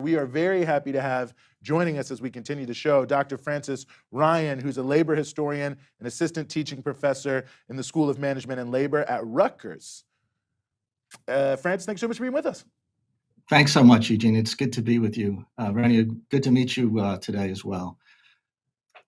We are very happy to have joining us as we continue the show, Dr. Frances Ryan, who's a labor historian and assistant teaching professor in the School of Management and Labor at Rutgers. Frances, thanks so much for being with us. Thanks so much, Eugene. It's good to be with you. Rennie, good to meet you today as well.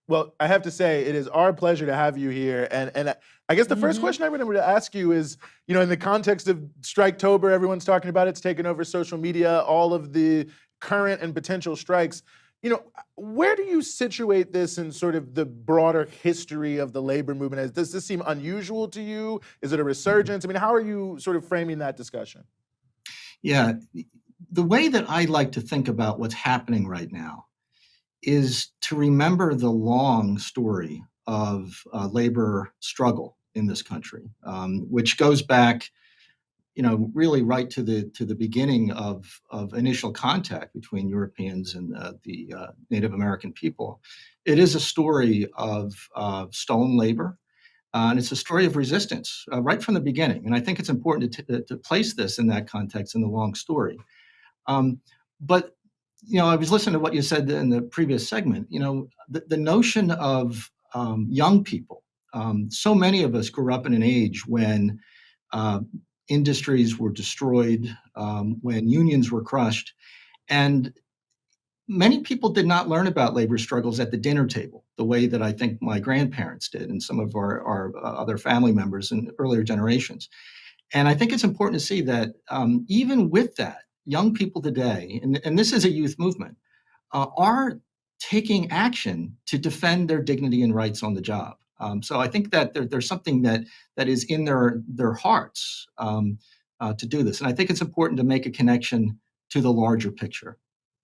Well, I have to say, it is our pleasure to have you here. And I guess the first question I wanted to ask you is, you know, in the context of Striketober, everyone's talking about it's taken over social media, all of the current and potential strikes. You know, where do you situate this in sort of the broader history of the labor movement? Does this seem unusual to you? Is it a resurgence? I mean, how are you sort of framing that discussion? Yeah, the way that I like to think about what's happening right now is to remember the long story of labor struggle in this country, which goes back, you know, really right to the beginning of initial contact between Europeans and the Native American people. It is a story of stolen labor, and it's a story of resistance right from the beginning. And I think it's important to place this in that context in the long story. But you know, I was listening to what you said in the previous segment. You know, the notion of young people. So many of us grew up in an age when industries were destroyed, when unions were crushed, and many people did not learn about labor struggles at the dinner table the way that I think my grandparents did and some of our other family members in earlier generations. And I think it's important to see that even with that, young people today, and this is a youth movement, are taking action to defend their dignity and rights on the job. So I think that there's something that is in their hearts to do this. And I think it's important to make a connection to the larger picture.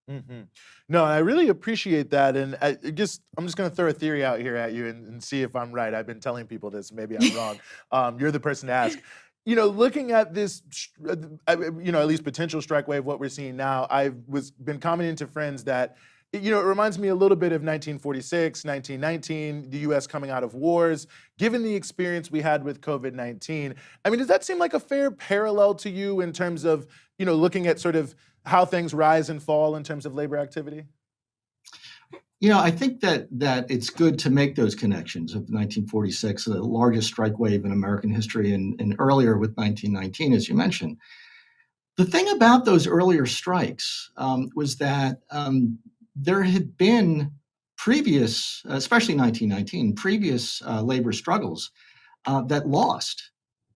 Mm-hmm. No, I really appreciate that. And I'm just going to throw a theory out here at you and see if I'm right. I've been telling people this, maybe I'm wrong. You're the person to ask. You know, looking at this, you know, at least potential strike wave, what we're seeing now, I've been commenting to friends that, you know, it reminds me a little bit of 1946, 1919, the U.S. coming out of wars, given the experience we had with COVID-19. I mean, does that seem like a fair parallel to you in terms of, you know, looking at sort of how things rise and fall in terms of labor activity? You know, I think that it's good to make those connections of 1946, the largest strike wave in American history, and earlier with 1919, as you mentioned. The thing about those earlier strikes was that there had been previous, especially 1919, previous labor struggles that lost.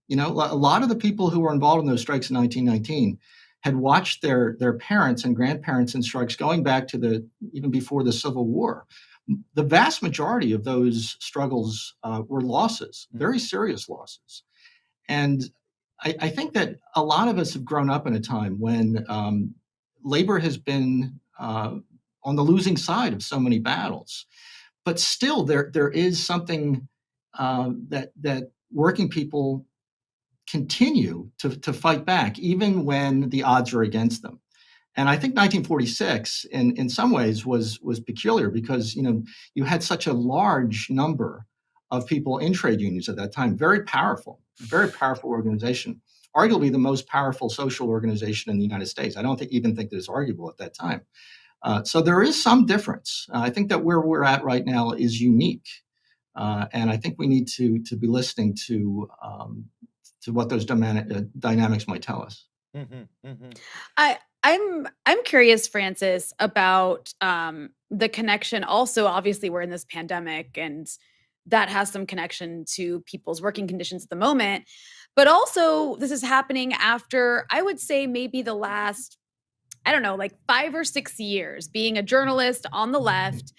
You know, a lot of the people who were involved in those strikes in 1919 had watched their parents and grandparents in strikes going back to even before the Civil War. The vast majority of those struggles were losses, very serious losses. And I think that a lot of us have grown up in a time when labor has been on the losing side of so many battles. But still, there is something that working people continue to fight back, even when the odds are against them. And I think 1946, in some ways, was peculiar because, you know, you had such a large number of people in trade unions at that time, very powerful organization, arguably the most powerful social organization in the United States. I don't even think that it's arguable at that time. So there is some difference. I think that where we're at right now is unique. And I think we need to be listening to what those dynamics might tell us. Mm-hmm, mm-hmm. I'm curious, Frances, about the connection. Also, obviously, we're in this pandemic, and that has some connection to people's working conditions at the moment. But also, this is happening after, I would say, maybe the last, I don't know, like 5 or 6 years being a journalist on the left.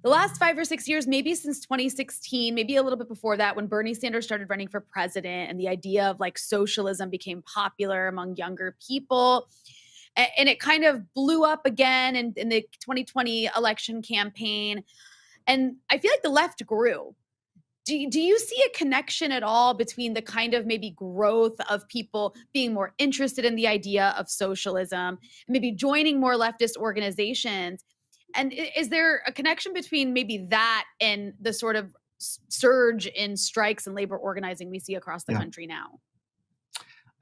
The last 5 or 6 years, maybe since 2016, maybe a little bit before that, when Bernie Sanders started running for president and the idea of like socialism became popular among younger people. And it kind of blew up again in the 2020 election campaign. And I feel like the left grew. Do you see a connection at all between the kind of maybe growth of people being more interested in the idea of socialism and maybe joining more leftist organizations? And is there a connection between maybe that and the sort of surge in strikes and labor organizing we see across the country now?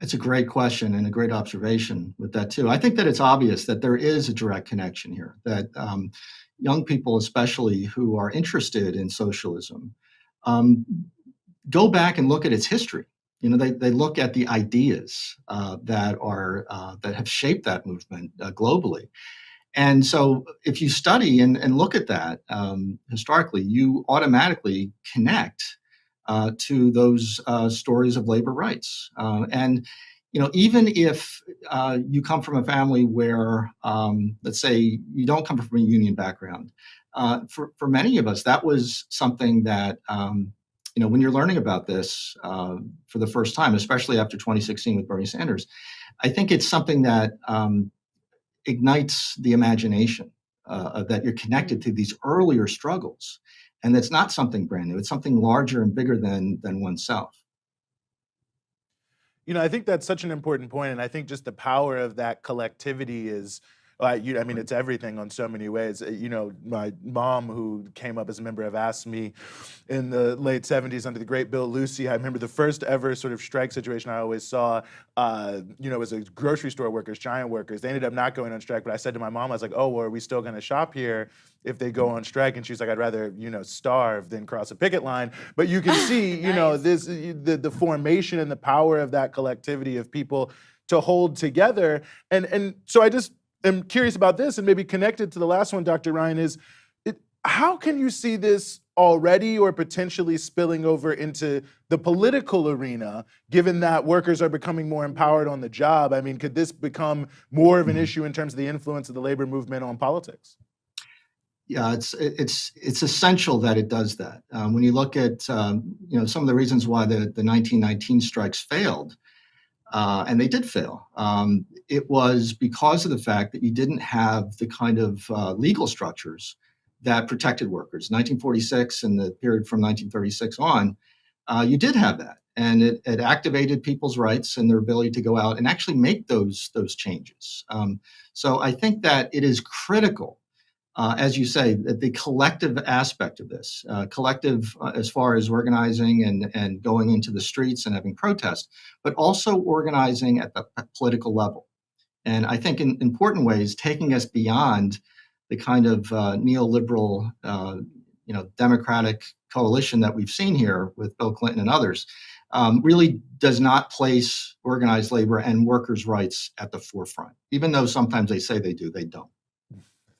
It's a great question and a great observation with that too. I think that it's obvious that there is a direct connection here, that young people, especially who are interested in socialism, um, go back and look at its history. They look at the ideas that have shaped that movement globally. And so if you study and look at that historically, you automatically connect to those stories of labor rights. And even if you come from a family where, let's say, you don't come from a union background, for many of us, that was something that, when you're learning about this for the first time, especially after 2016 with Bernie Sanders, I think it's something that ignites the imagination that you're connected to these earlier struggles. And that's not something brand new. It's something larger and bigger than oneself. I think that's such an important point, and I think just the power of that collectivity is, I mean, it's everything on so many ways. My mom, who came up as a member of AFL-cio in the late 70s under the great Bill Lucy, I remember the first ever sort of strike situation I always saw, was a grocery store workers, giant workers. They ended up not going on strike, but I said to my mom, I was like, oh, well, are we still going to shop here if they go on strike? And she's like, I'd rather, starve than cross a picket line. But you can see, Nice. the formation and the power of that collectivity of people to hold together. And so I'm curious about this, and maybe connected to the last one, Dr. Ryan, is how can you see this already or potentially spilling over into the political arena, given that workers are becoming more empowered on the job? I mean, could this become more of an issue in terms of the influence of the labor movement on politics? Yeah, it's essential that it does that. When you look at some of the reasons why the 1919 strikes failed, and they did fail. It was because of the fact that you didn't have the kind of legal structures that protected workers. 1946 and the period from 1936 on, you did have that. And it activated people's rights and their ability to go out and actually make those changes. So I think that it is critical, as you say, that the collective aspect of this, collective as far as organizing and going into the streets and having protests, but also organizing at the political level. And I think in important ways, taking us beyond the kind of neoliberal, democratic coalition that we've seen here with Bill Clinton and others, really does not place organized labor and workers' rights at the forefront. Even though sometimes they say they do, they don't.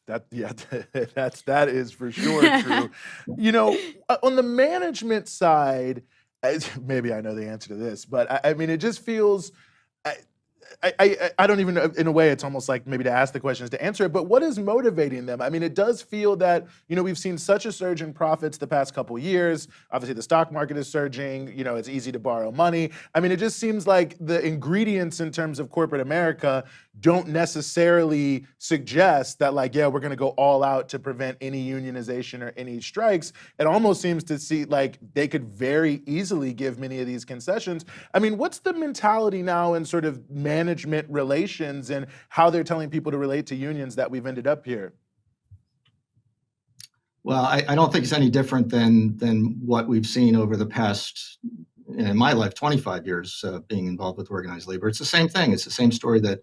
That is for sure true. On the management side, maybe I know the answer to this, but I mean, it just feels. I don't even know, in a way, it's almost like maybe to ask the question is to answer it, but what is motivating them? I mean, it does feel that, we've seen such a surge in profits the past couple years. Obviously, the stock market is surging. It's easy to borrow money. I mean, it just seems like the ingredients in terms of corporate America don't necessarily suggest that, like, yeah, we're going to go all out to prevent any unionization or any strikes. It almost seems to see like they could very easily give many of these concessions. I mean, what's the mentality now in sort of management relations and how they're telling people to relate to unions that we've ended up here? Well, I don't think it's any different than what we've seen over the past, in my life, 25 years being involved with organized labor. It's the same thing. It's the same story that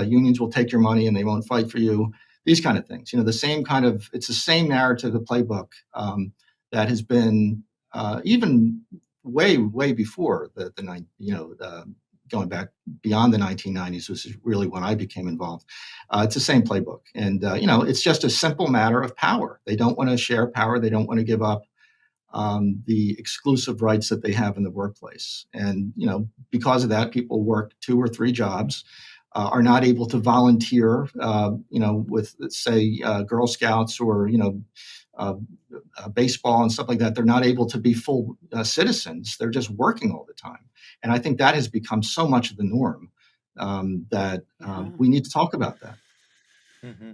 unions will take your money and they won't fight for you. These kind of things. It's the same narrative, the playbook that has been even way before going back beyond the 1990s, which is really when I became involved. It's the same playbook. And, it's just a simple matter of power. They don't want to share power. They don't want to give up the exclusive rights that they have in the workplace. And, because of that, people work 2 or 3 jobs, are not able to volunteer, with, let's say, Girl Scouts or, baseball and stuff like that. They're not able to be full citizens. They're just working all the time. And I think that has become so much of the norm that we need to talk about that. Mm-hmm.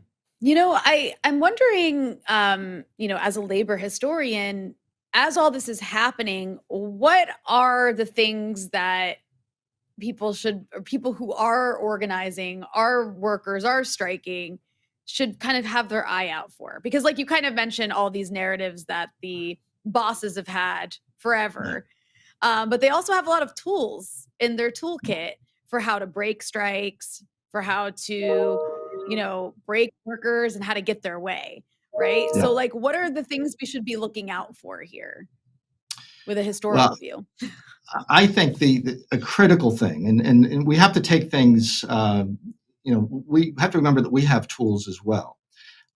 I'm wondering, as a labor historian, as all this is happening, what are the things that people who are organizing, are workers, are striking, should kind of have their eye out for? Because like you kind of mentioned all these narratives that the bosses have had forever, but they also have a lot of tools in their toolkit. for how to break strikes, for how to, break workers and how to get their way, right? Yeah. So like what are the things we should be looking out for here with a Well, historical view? I think a critical thing, and we have to take things, we have to remember that we have tools as well.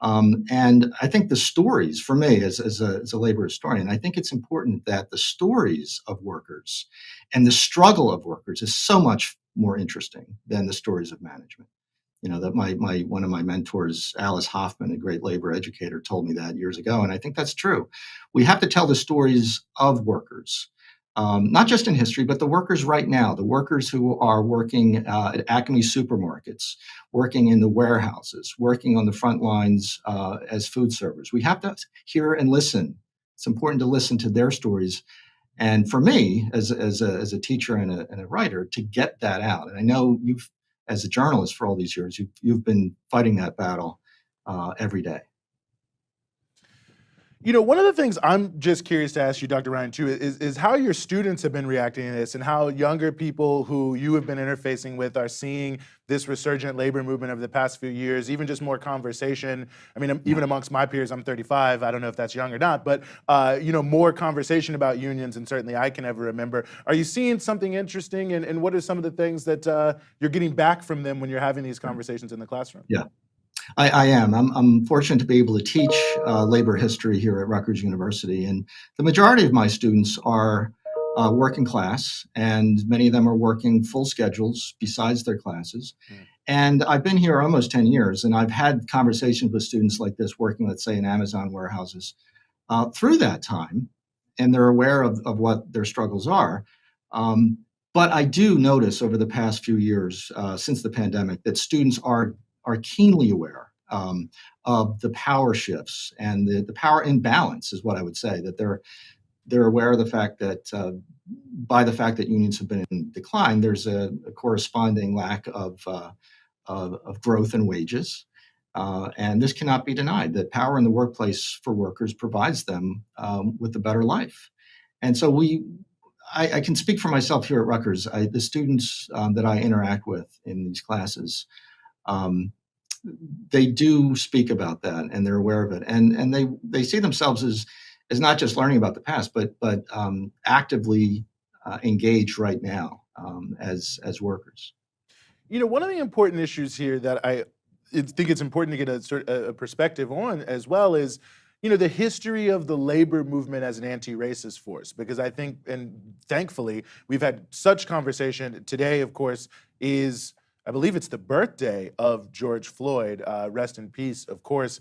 And I think the stories, for me as a labor historian, I think it's important that the stories of workers and the struggle of workers is so much more interesting than the stories of management. That my one of my mentors, Alice Hoffman, a great labor educator, told me that years ago, and I think that's true. We have to tell the stories of workers, not just in history, but the workers right now, the workers who are working at Acme supermarkets, working in the warehouses, working on the front lines as food servers. We have to hear and listen. It's important to listen to their stories. And for me, as a teacher and a writer, to get that out. And I know you've, as a journalist for all these years, you've been fighting that battle every day. One of the things I'm just curious to ask you, Dr. Ryan, too, is how your students have been reacting to this and how younger people who you have been interfacing with are seeing this resurgent labor movement over the past few years, even just more conversation. I mean, even amongst my peers, I'm 35. I don't know if that's young or not, but, more conversation about unions, and certainly I can ever remember. Are you seeing something interesting, and what are some of the things that you're getting back from them when you're having these conversations in the classroom? Yeah. I am. I'm fortunate to be able to teach labor history here at Rutgers University, and the majority of my students are working class, and many of them are working full schedules besides their classes. And I've been here almost 10 years, and I've had conversations with students like this working, let's say, in Amazon warehouses through that time, and they're aware of what their struggles are. But I do notice over the past few years since the pandemic that students are keenly aware of the power shifts and the power imbalance is what I would say, that they're aware of the fact that by the fact that unions have been in decline, there's a corresponding lack of growth in wages. And this cannot be denied, that power in the workplace for workers provides them with a better life. And so I can speak for myself here at Rutgers. The students that I interact with in these classes, they do speak about that, and they're aware of it, and they see themselves as not just learning about the past, but actively engaged right now as workers. One of the important issues here that I think it's important to get a perspective on as well is, the history of the labor movement as an anti-racist force, because I think, and thankfully, we've had such conversation. Today, of course, I believe it's the birthday of George Floyd, rest in peace, of course.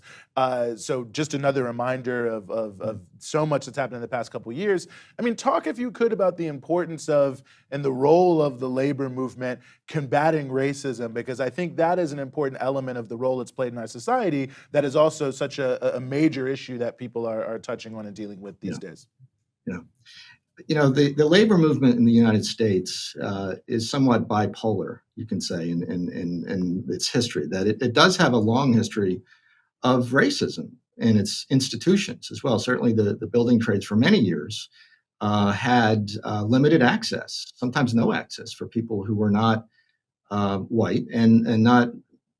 So just another reminder of so much that's happened in the past couple of years. I mean, talk, if you could, about the importance of and the role of the labor movement combating racism, because I think that is an important element of the role it's played in our society that is also such a major issue that people are touching on and dealing with these days. Yeah. The labor movement in the United States is somewhat bipolar, you can say, in its history, that it does have a long history of racism in its institutions as well. Certainly the building trades for many years had limited access, sometimes no access, for people who were not white and not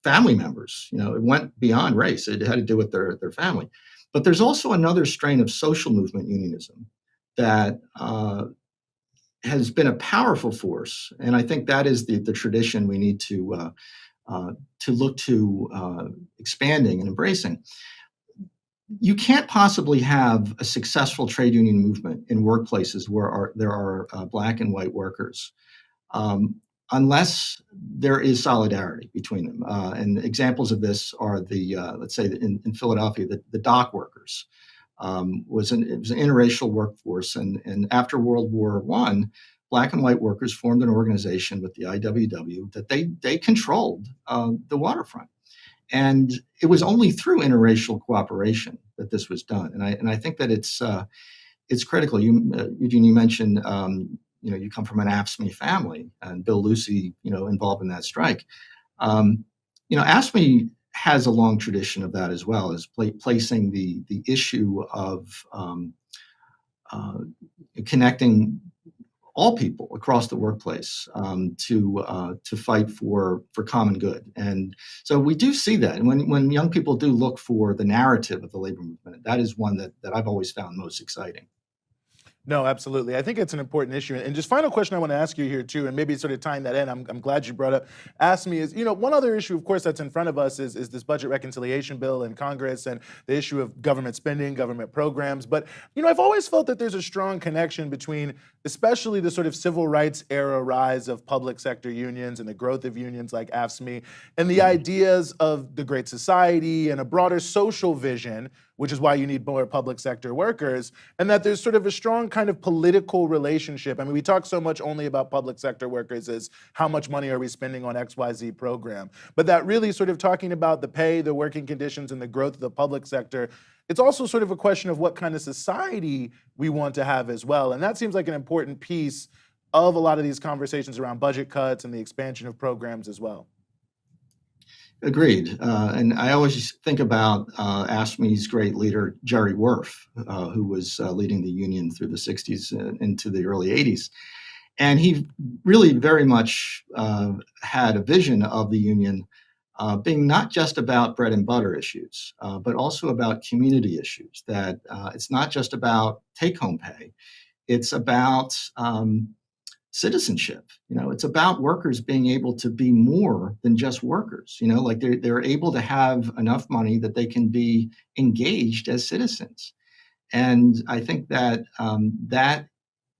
family members. It went beyond race. It had to do with their family. But there's also another strain of social movement unionism that has been a powerful force, and I think that is the tradition we need to look to expanding and embracing. You can't possibly have a successful trade union movement in workplaces where there are Black and white workers unless there is solidarity between them. And examples of this are let's say in Philadelphia, the dock workers. It was an interracial workforce, and after World War I, Black and white workers formed an organization with the IWW that they controlled the waterfront, and it was only through interracial cooperation that this was done. And I think that it's critical. Eugene, you mentioned you come from an afl-cio family, and Bill Lucy involved in that strike. AFL-cio has a long tradition of that as well, as placing the issue of connecting all people across the workplace to fight for common good. And so we do see that. And when young people do look for the narrative of the labor movement, that is one that I've always found most exciting. No, absolutely. I think it's an important issue. And just final question I want to ask you here too, and maybe sort of tying that in, I'm glad you brought up AFL-cio is, one other issue, of course, that's in front of us is this budget reconciliation bill in Congress and the issue of government spending, government programs. But, I've always felt that there's a strong connection between especially the sort of civil rights era rise of public sector unions and the growth of unions like AFL-cio and the ideas of the Great Society and a broader social vision, which is why you need more public sector workers, and that there's sort of a strong kind of political relationship. I mean, we talk so much only about public sector workers as how much money are we spending on XYZ program, but that really sort of talking about the pay, the working conditions, and the growth of the public sector, it's also sort of a question of what kind of society we want to have as well. And that seems like an important piece of a lot of these conversations around budget cuts and the expansion of programs as well. Agreed. And I always think about AFL-cio's great leader, Jerry Werf, who was leading the union through the 60s into the early 80s. And he really very much had a vision of the union being not just about bread and butter issues, but also about community issues, that it's not just about take-home pay. It's about citizenship. It's about workers being able to be more than just workers. Like they're able to have enough money that they can be engaged as citizens. And I think that that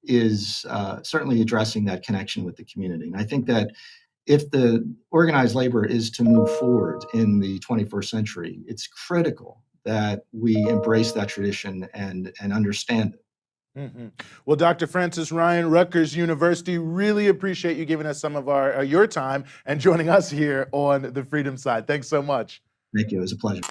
is certainly addressing that connection with the community. And I think that if the organized labor is to move forward in the 21st century, it's critical that we embrace that tradition and understand it. Mm-hmm. Well, Dr. Francis Ryan, Rutgers University, really appreciate you giving us some of your time and joining us here on the Freedom Side. Thanks so much. Thank you. It was a pleasure.